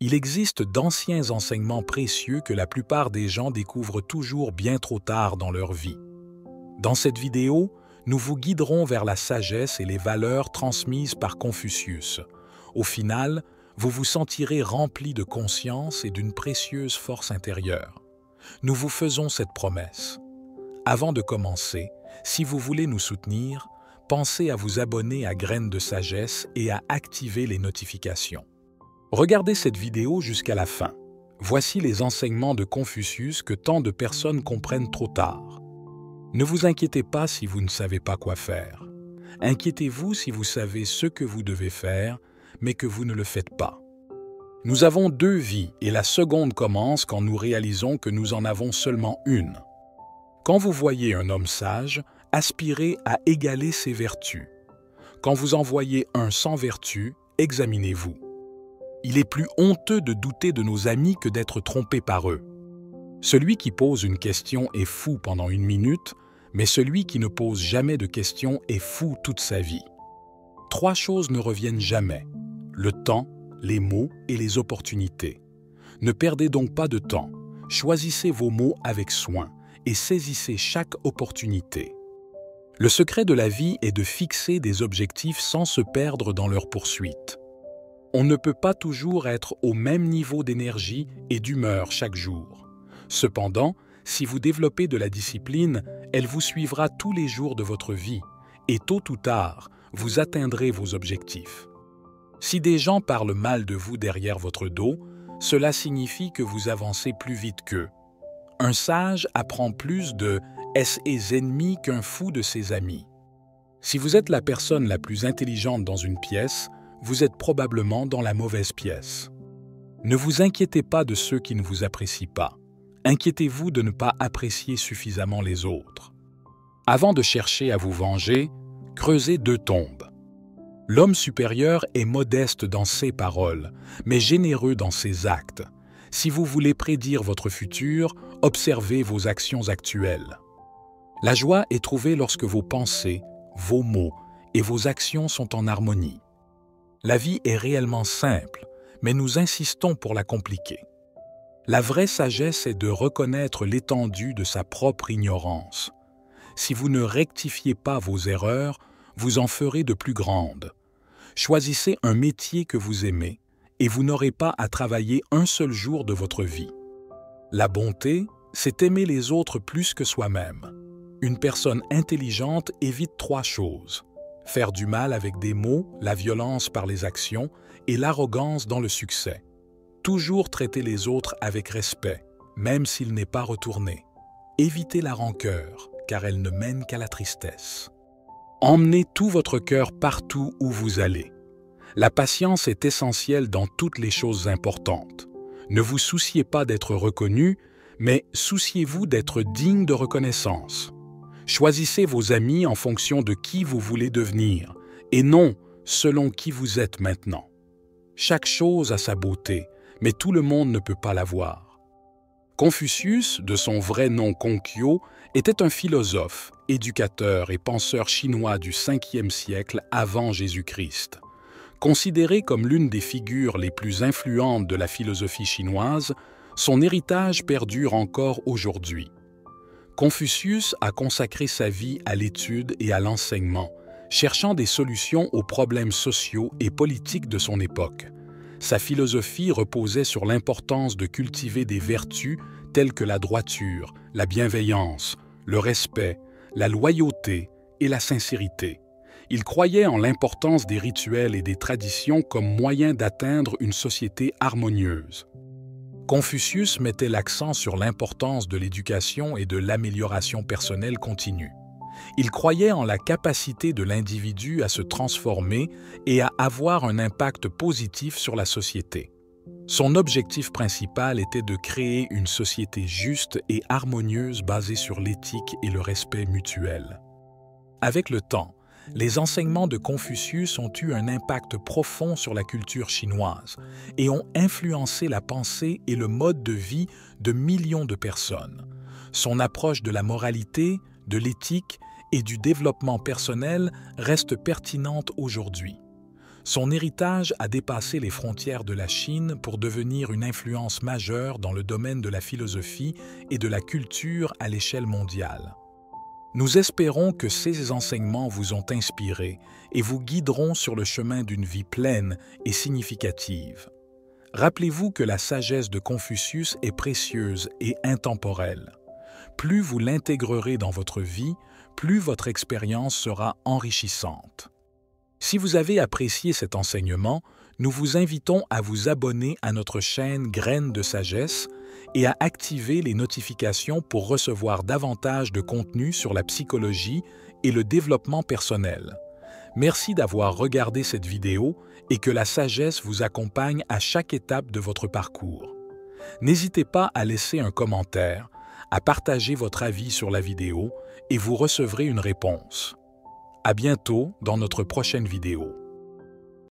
Il existe d'anciens enseignements précieux que la plupart des gens découvrent toujours bien trop tard dans leur vie. Dans cette vidéo, nous vous guiderons vers la sagesse et les valeurs transmises par Confucius. Au final, vous vous sentirez rempli de conscience et d'une précieuse force intérieure. Nous vous faisons cette promesse. Avant de commencer, si vous voulez nous soutenir, pensez à vous abonner à Graines de Sagesse et à activer les notifications. Regardez cette vidéo jusqu'à la fin. Voici les enseignements de Confucius que tant de personnes comprennent trop tard. Ne vous inquiétez pas si vous ne savez pas quoi faire. Inquiétez-vous si vous savez ce que vous devez faire, mais que vous ne le faites pas. Nous avons deux vies et la seconde commence quand nous réalisons que nous en avons seulement une. Quand vous voyez un homme sage, aspirez à égaler ses vertus. Quand vous en voyez un sans vertu, examinez-vous. Il est plus honteux de douter de nos amis que d'être trompé par eux. Celui qui pose une question est fou pendant une minute, mais celui qui ne pose jamais de questions est fou toute sa vie. Trois choses ne reviennent jamais: le temps, les mots et les opportunités. Ne perdez donc pas de temps. Choisissez vos mots avec soin et saisissez chaque opportunité. Le secret de la vie est de fixer des objectifs sans se perdre dans leur poursuite. On ne peut pas toujours être au même niveau d'énergie et d'humeur chaque jour. Cependant, si vous développez de la discipline, elle vous suivra tous les jours de votre vie, et tôt ou tard, vous atteindrez vos objectifs. Si des gens parlent mal de vous derrière votre dos, cela signifie que vous avancez plus vite qu'eux. Un sage apprend plus de ses ennemis qu'un fou de ses amis. Si vous êtes la personne la plus intelligente dans une pièce, vous êtes probablement dans la mauvaise pièce. Ne vous inquiétez pas de ceux qui ne vous apprécient pas. Inquiétez-vous de ne pas apprécier suffisamment les autres. Avant de chercher à vous venger, creusez deux tombes. L'homme supérieur est modeste dans ses paroles, mais généreux dans ses actes. Si vous voulez prédire votre futur, observez vos actions actuelles. La joie est trouvée lorsque vos pensées, vos mots et vos actions sont en harmonie. La vie est réellement simple, mais nous insistons pour la compliquer. La vraie sagesse est de reconnaître l'étendue de sa propre ignorance. Si vous ne rectifiez pas vos erreurs, vous en ferez de plus grandes. Choisissez un métier que vous aimez et vous n'aurez pas à travailler un seul jour de votre vie. La bonté, c'est aimer les autres plus que soi-même. Une personne intelligente évite trois choses: faire du mal avec des mots, la violence par les actions et l'arrogance dans le succès. Toujours traiter les autres avec respect, même s'il n'est pas retourné. Évitez la rancœur, car elle ne mène qu'à la tristesse. Emmenez tout votre cœur partout où vous allez. La patience est essentielle dans toutes les choses importantes. Ne vous souciez pas d'être reconnu, mais souciez-vous d'être digne de reconnaissance. Choisissez vos amis en fonction de qui vous voulez devenir, et non selon qui vous êtes maintenant. Chaque chose a sa beauté, mais tout le monde ne peut pas la voir. Confucius, de son vrai nom Kongyo, était un philosophe, éducateur et penseur chinois du 5e siècle avant Jésus-Christ. Considéré comme l'une des figures les plus influentes de la philosophie chinoise, son héritage perdure encore aujourd'hui. Confucius a consacré sa vie à l'étude et à l'enseignement, cherchant des solutions aux problèmes sociaux et politiques de son époque. Sa philosophie reposait sur l'importance de cultiver des vertus telles que la droiture, la bienveillance, le respect, la loyauté et la sincérité. Il croyait en l'importance des rituels et des traditions comme moyen d'atteindre une société harmonieuse. Confucius mettait l'accent sur l'importance de l'éducation et de l'amélioration personnelle continue. Il croyait en la capacité de l'individu à se transformer et à avoir un impact positif sur la société. Son objectif principal était de créer une société juste et harmonieuse basée sur l'éthique et le respect mutuel. Avec le temps, les enseignements de Confucius ont eu un impact profond sur la culture chinoise et ont influencé la pensée et le mode de vie de millions de personnes. Son approche de la moralité, de l'éthique et du développement personnel reste pertinente aujourd'hui. Son héritage a dépassé les frontières de la Chine pour devenir une influence majeure dans le domaine de la philosophie et de la culture à l'échelle mondiale. Nous espérons que ces enseignements vous ont inspiré et vous guideront sur le chemin d'une vie pleine et significative. Rappelez-vous que la sagesse de Confucius est précieuse et intemporelle. Plus vous l'intégrerez dans votre vie, plus votre expérience sera enrichissante. Si vous avez apprécié cet enseignement, nous vous invitons à vous abonner à notre chaîne Graines de Sagesse et à activer les notifications pour recevoir davantage de contenu sur la psychologie et le développement personnel. Merci d'avoir regardé cette vidéo et que la sagesse vous accompagne à chaque étape de votre parcours. N'hésitez pas à laisser un commentaire, à partager votre avis sur la vidéo et vous recevrez une réponse. À bientôt dans notre prochaine vidéo.